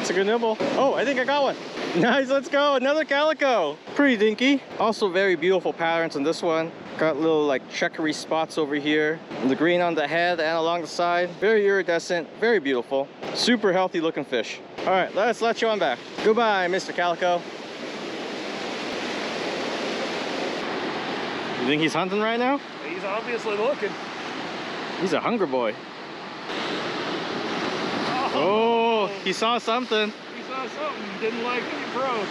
That's a good nibble. Oh, I think I got one. Nice, let's go. Another calico. Pretty dinky. Also very beautiful patterns on this one. Got little like checkery spots over here. And the green on the head and along the side. Very iridescent, very beautiful. Super healthy looking fish. All right, let's let you on back. Goodbye, Mr. Calico. You think he's hunting right now? He's obviously looking. He's a hunger boy. Oh, he saw something. He saw something. Didn't like the approach.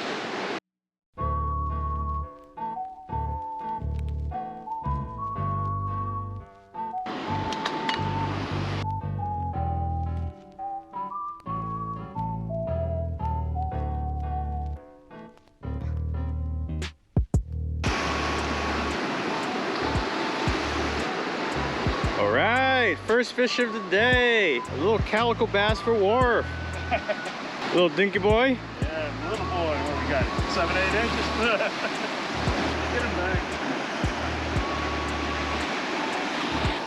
All right, first fish of the day. A little calico bass for Werf. Little dinky boy. Yeah, little boy. What we got? 7, 8 inches. Get him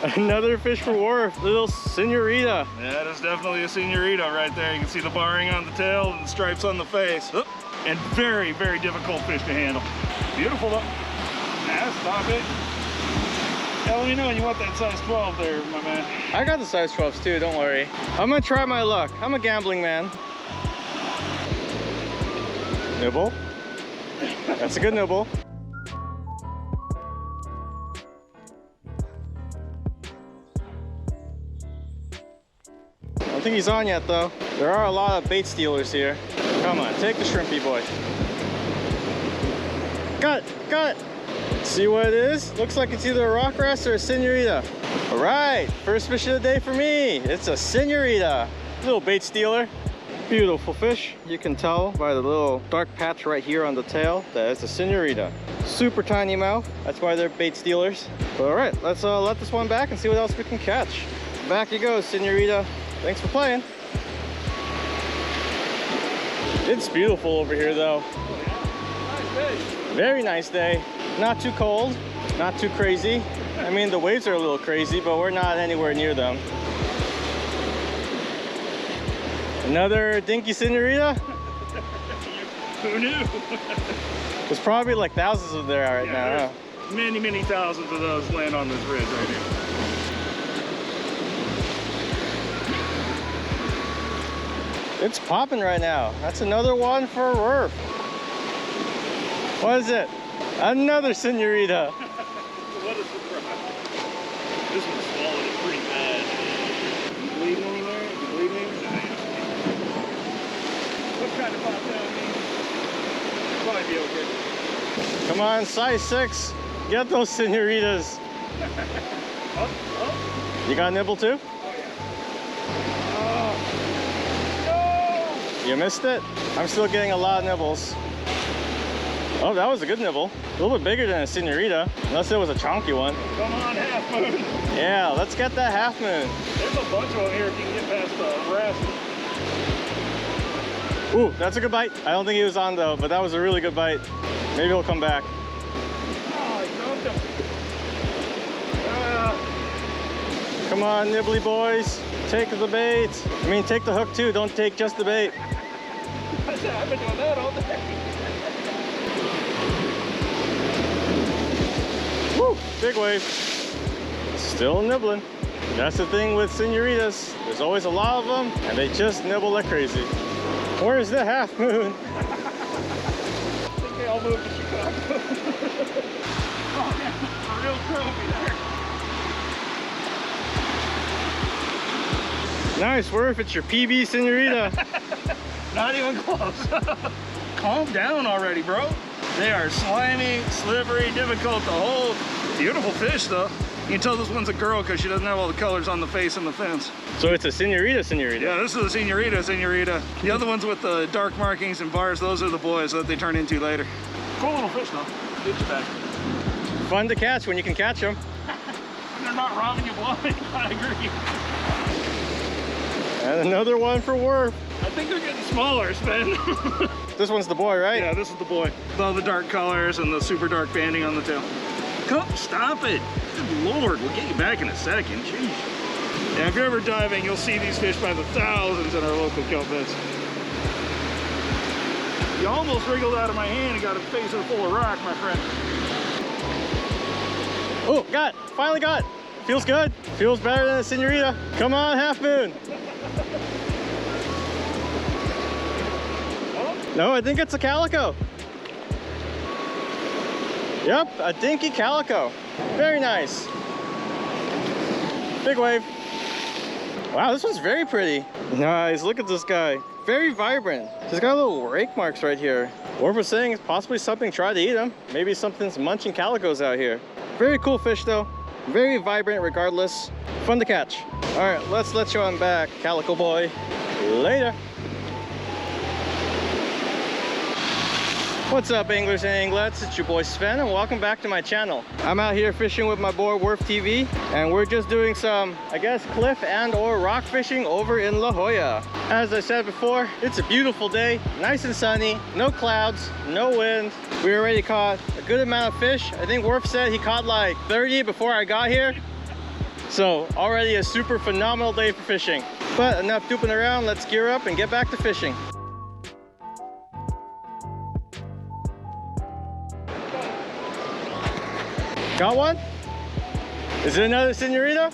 back. Another fish for Werf. Little Senorita. Yeah, that is definitely a Senorita right there. You can see the barring on the tail and the stripes on the face. And very, very difficult fish to handle. Beautiful though. Yeah, stop it. Yeah, let me know when you want that size 12 there, my man. I got the size 12s too, don't worry. I'm gonna try my luck. I'm a gambling man. Nibble. That's a good nibble. I don't think he's on yet though. There are a lot of bait stealers here. Come on, take the shrimpy boy. Got it, got it. See what it is? Looks like it's either a rock wrasse or a Senorita. All right, first fish of the day for me. It's a Senorita. Little bait stealer. Beautiful fish. You can tell by the little dark patch right here on the tail that it's a Senorita. Super tiny mouth. That's why they're bait stealers. But all right, let's let this one back and see what else we can catch. Back you go, Senorita. Thanks for playing. It's beautiful over here though. Nice fish. Very nice day. Not too cold, not too crazy. I mean, the waves are a little crazy, but we're not anywhere near them. Another dinky Senorita? Who knew? There's probably like thousands of there right now. Huh? Many, many thousands of those land on this ridge right here. It's popping right now. That's another one for Werf. What is it? Another Senorita. What a surprise. This one swallowed it pretty bad. You bleeding anywhere? You bleeding? What kind of pop down mean? Probably be okay. Come on, size 6. Get those Senoritas. Oh. You got a nibble too? Oh, yeah. You missed it? I'm still getting a lot of nibbles. Oh, that was a good nibble. A little bit bigger than a Senorita, unless it was a chonky one. Come on, half moon. Yeah, let's get that half moon. There's a bunch of them here if you can get past the Wrasse. Ooh, that's a good bite. I don't think he was on though, but that was a really good bite. Maybe he'll come back. Oh, he dropped him. Come on, nibbly boys. Take the bait. I mean, take the hook too. Don't take just the bait. I've been doing that all day. Woo, big wave. Still nibbling. That's the thing with Senoritas. There's always a lot of them, and they just nibble like crazy. Where's the half moon? I think they all moved to Chicago. Oh, man, a real trophy there. Nice, Werf, it's your PB Senorita. Not even close. Calm down already, bro. They are slimy, slippery, difficult to hold. Beautiful fish, though. You can tell this one's a girl because she doesn't have all the colors on the face and the fins. So it's a Senorita. Yeah, this is a Senorita. The other ones with the dark markings and bars, those are the boys that they turn into later. Cool little fish, though. Get you back. Fun to catch when you can catch them. They're not robbing you blind. I agree. And another one for Werf. I think they're getting smaller, Sven. This one's the boy, right? Yeah, this is the boy. All the dark colors and the super dark banding on the tail. Come, stop it. Good Lord, we'll get you back in a second. Jeez. Yeah, if you're ever diving, you'll see these fish by the thousands in our local kelp beds. You almost wriggled out of my hand and got a face full of rock, my friend. Oh, got it. Finally got it. Feels good. Feels better than a Senorita. Come on, Half Moon. No, I think it's a Calico. Yep, a Dinky Calico. Very nice. Big wave. Wow, this one's very pretty. Nice, look at this guy. Very vibrant. He's got little rake marks right here. Werf was saying it's possibly something tried to eat him. Maybe something's munching calicos out here. Very cool fish though. Very vibrant regardless. Fun to catch. All right, let's let you on back, Calico boy. Later. What's up, anglers and anglets? It's your boy Sven and welcome back to my channel. I'm out here fishing with my boy Werf TV and we're just doing some, I guess, cliff and or rock fishing over in La Jolla. As I said before, it's a beautiful day, nice and sunny, no clouds, no wind. We already caught a good amount of fish. I think Werf said he caught like 30 before I got here. So already a super phenomenal day for fishing. But enough duping around, let's gear up and get back to fishing. Got one? Is it another Senorita?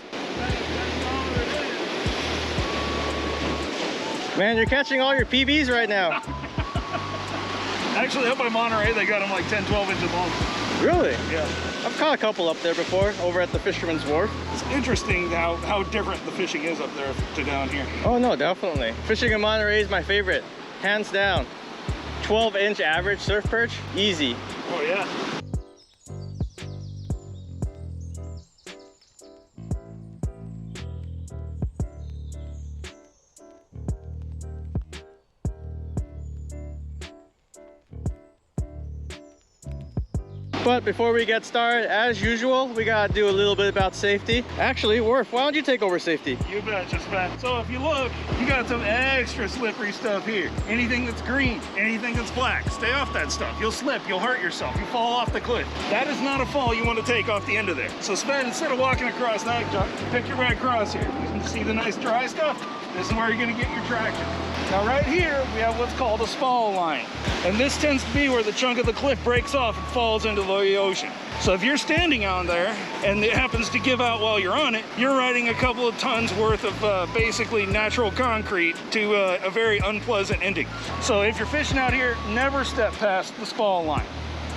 Man, you're catching all your PBs right now. Actually, up by Monterey, they got them like 10, 12 inches long. Really? Yeah. I've caught a couple up there before, over at the Fisherman's Wharf. It's interesting how different the fishing is up there to down here. Oh no, definitely. Fishing in Monterey is my favorite, hands down. 12-inch average surf perch, easy. Oh yeah. But before we get started, as usual, we gotta do a little bit about safety. Actually, Werf, why don't you take over safety? You betcha, Sven. So if you look, you got some extra slippery stuff here. Anything that's green, anything that's black, stay off that stuff. You'll slip, you'll hurt yourself, you fall off the cliff. That is not a fall you want to take off the end of there. So Sven, instead of walking across that, pick your way across here. You can see the nice dry stuff? This is where you're gonna get your traction. Now right here, we have what's called a spall line. And this tends to be where the chunk of the cliff breaks off and falls into the ocean. So if you're standing on there and it happens to give out while you're on it, you're riding a couple of tons worth of basically natural concrete to a very unpleasant ending. So if you're fishing out here, never step past the spall line.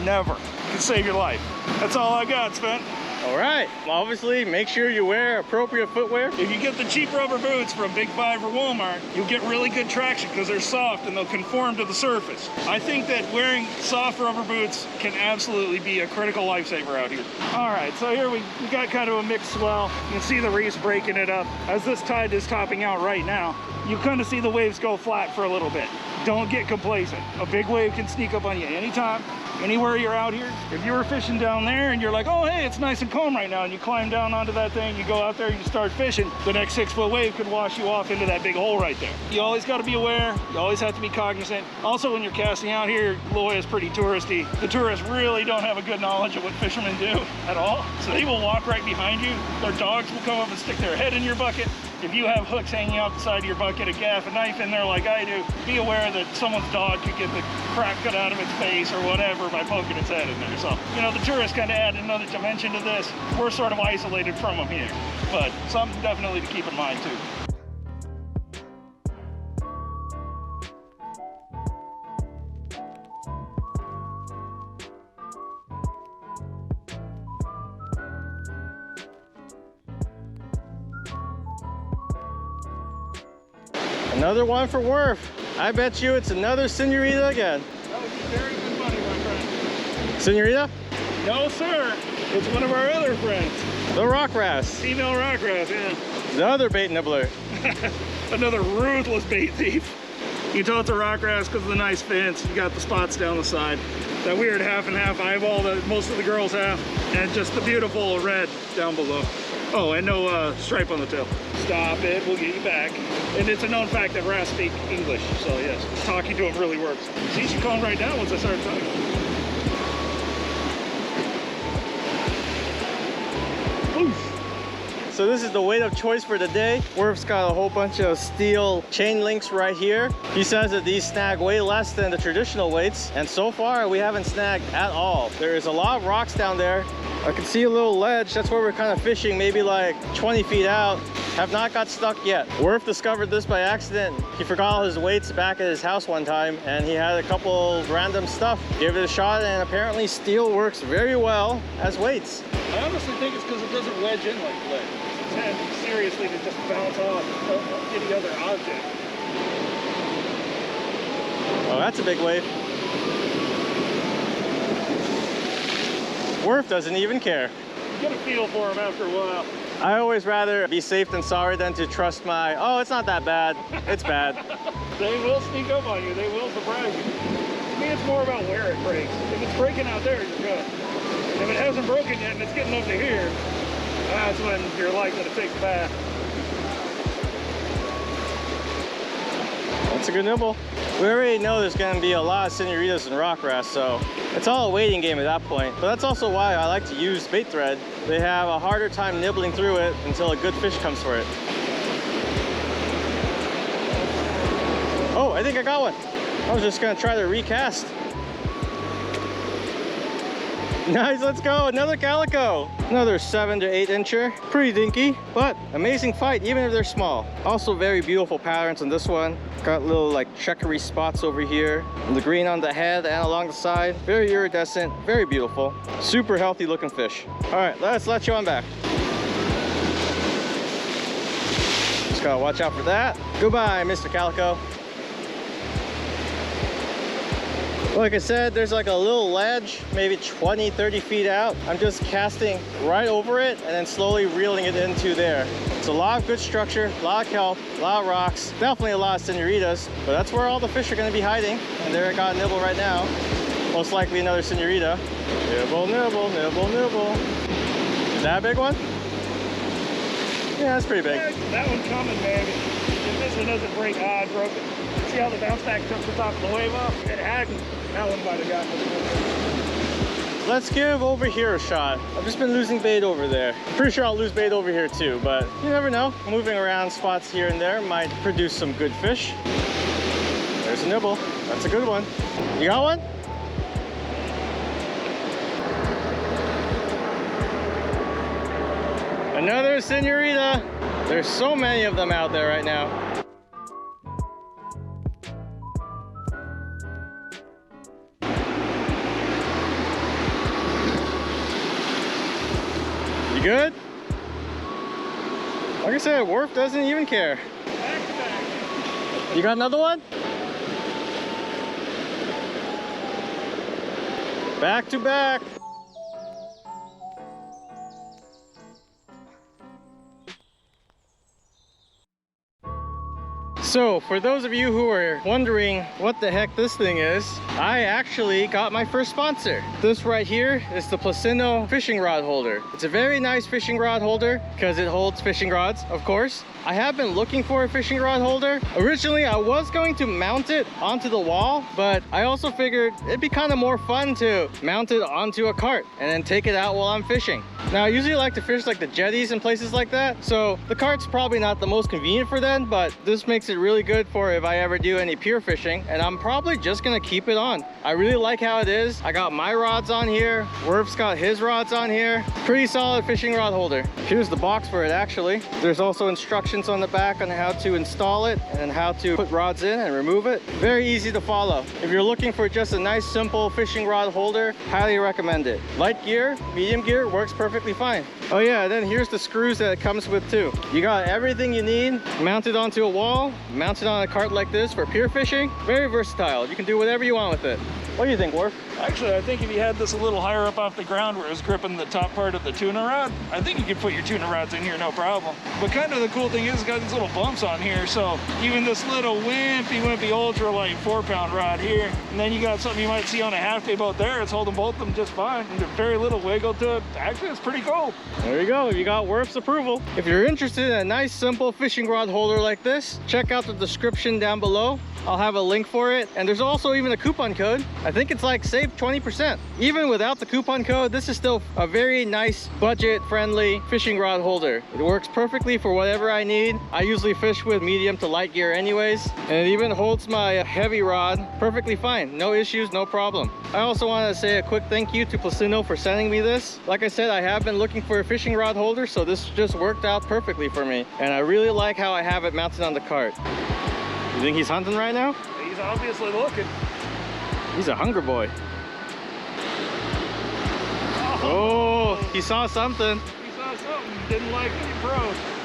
Never. It can save your life. That's all I got, Sven. All right, obviously make sure you wear appropriate footwear. If you get the cheap rubber boots from Big 5 or Walmart, you'll get really good traction because they're soft and they'll conform to the surface. I think that wearing soft rubber boots can absolutely be a critical lifesaver out here. All right, so here we got kind of a mixed swell. You can see the reefs breaking it up. As this tide is topping out right now, you kind of see the waves go flat for a little bit. Don't get complacent. A big wave can sneak up on you anytime, anywhere you're out here. If you were fishing down there and you're like, oh, hey, it's nice and calm right now, and you climb down onto that thing, you go out there, you start fishing, the next 6-foot wave could wash you off into that big hole right there. You always got to be aware. You always have to be cognizant. Also, when you're casting out here, La Jolla is pretty touristy. The tourists really don't have a good knowledge of what fishermen do at all. So they will walk right behind you. Their dogs will come up and stick their head in your bucket. If you have hooks hanging out the side of your bucket, a gaff, a knife in there like I do, be aware that someone's dog could get the crap cut out of its face or whatever by poking its head in there. So, you know, the tourists kind of add another dimension to this. We're sort of isolated from them here, but something definitely to keep in mind too. Another one for Werf. I bet you it's another Senorita again. That would be very good money, my friend. Senorita? No, sir. It's one of our other friends. The rock wrasse. Female rock wrasse, yeah. The other bait nibbler. Another ruthless bait thief. You can tell it's a rock wrasse because of the nice fins. You got the spots down the side. That weird half and half eyeball that most of the girls have. And just the beautiful red down below. Oh, and no stripe on the tail. Stop it, we'll get you back. And it's a known fact that wrasse speak English, so yes, talking to them really works. See, she calmed right down once I started talking. Oof. So this is the weight of choice for the day. Werf's got a whole bunch of steel chain links right here. He says that these snag way less than the traditional weights, and so far we haven't snagged at all. There is a lot of rocks down there. I can see a little ledge. That's where we're kind of fishing, maybe like 20 feet out. Have not got stuck yet. Werf discovered this by accident. He forgot all his weights back at his house one time, and he had a couple random stuff. Gave it a shot, and apparently steel works very well as weights. I honestly think it's because it doesn't wedge in like lead. It's intended seriously to just bounce off any other object. Oh, that's a big wave. Werf doesn't even care. You get a feel for him after a while. I always rather be safe than sorry than to trust my, oh, it's not that bad. It's bad. They will sneak up on you. They will surprise you. To me, it's more about where it breaks. If it's breaking out there, you're good. If it hasn't broken yet and it's getting up to here, that's when you're likely to take the bath. That's a good nibble. We already know there's going to be a lot of senoritas and rock wrasse, so it's all a waiting game at that point. But that's also why I like to use bait thread. They have a harder time nibbling through it until a good fish comes for it. Oh, I think I got one. I was just going to try to recast. Nice, let's go. Another calico. Another 7 to 8 incher. Pretty dinky, but amazing fight, even if they're small. Also very beautiful patterns on this one. Got little like checkery spots over here. And the green on the head and along the side. Very iridescent, very beautiful. Super healthy looking fish. All right, let's let you on back. Just gotta watch out for that. Goodbye, Mr. Calico. Like I said, there's like a little ledge, maybe 20, 30 feet out. I'm just casting right over it and then slowly reeling it into there. It's a lot of good structure, a lot of kelp, a lot of rocks, definitely a lot of senoritas, but that's where all the fish are gonna be hiding. And there I got a nibble right now. Most likely another senorita. Nibble, nibble, nibble, nibble. Is that a big one? Yeah, that's pretty big. That one's coming, baby. If this one doesn't break, I broke it. See how the bounce back took the top of the wave off? It hadn't. That one might have gotten it. Let's give over here a shot. I've just been losing bait over there. Pretty sure I'll lose bait over here too, but you never know. Moving around spots here and there might produce some good fish. There's a nibble. That's a good one. You got one? Another senorita. There's so many of them out there right now. You good? Like I said, Werf doesn't even care. You got another one? Back to back. So, for those of you who are wondering what the heck this thing is, I actually got my first sponsor. This right here is the Plusinno fishing rod holder. It's a very nice fishing rod holder because it holds fishing rods, of course. I have been looking for a fishing rod holder. Originally, I was going to mount it onto the wall, but I also figured it'd be kind of more fun to mount it onto a cart and then take it out while I'm fishing. Now, I usually like to fish like the jetties and places like that, so the cart's probably not the most convenient for them, but this makes it really good for if I ever do any pier fishing, and I'm probably just gonna keep it on. I really like how it is. I got my rods on here. Werf's got his rods on here. Pretty solid fishing rod holder. Here's the box for it, actually. There's also instructions on the back on how to install it and how to put rods in and remove it. Very easy to follow. If you're looking for just a nice, simple fishing rod holder, highly recommend it. Light gear, medium gear, works perfectly fine. Oh yeah, then here's the screws that it comes with too. You got everything you need mounted onto a wall, mounted on a cart like this for pier fishing. Very versatile. You can do whatever you want with it. What do you think, Werf? Actually, I think if you had this a little higher up off the ground where it was gripping the top part of the tuna rod, I think you could put your tuna rods in here, no problem. But kind of the cool thing is it's got these little bumps on here, so even this little wimpy ultralight 4-pound rod here, and then you got something you might see on a half-day boat there, it's holding both of them just fine. And very little wiggle to it. Actually, it's pretty cool. There you go. You got Werf's approval. If you're interested in a nice, simple fishing rod holder like this, check out the description down below. I'll have a link for it. And there's also even a coupon code. I think it's like save 20%. Even without the coupon code, this is still a very nice budget-friendly fishing rod holder. It works perfectly for whatever I need. I usually fish with medium to light gear anyways. And it even holds my heavy rod perfectly fine. No issues, no problem. I also want to say a quick thank you to Plusinno for sending me this. Like I said, I have been looking for a fishing rod holder, so this just worked out perfectly for me. And I really like how I have it mounted on the cart. You think he's hunting right now? He's obviously looking. He's a hunger boy. Oh, he saw something. He saw something. Didn't like any pros.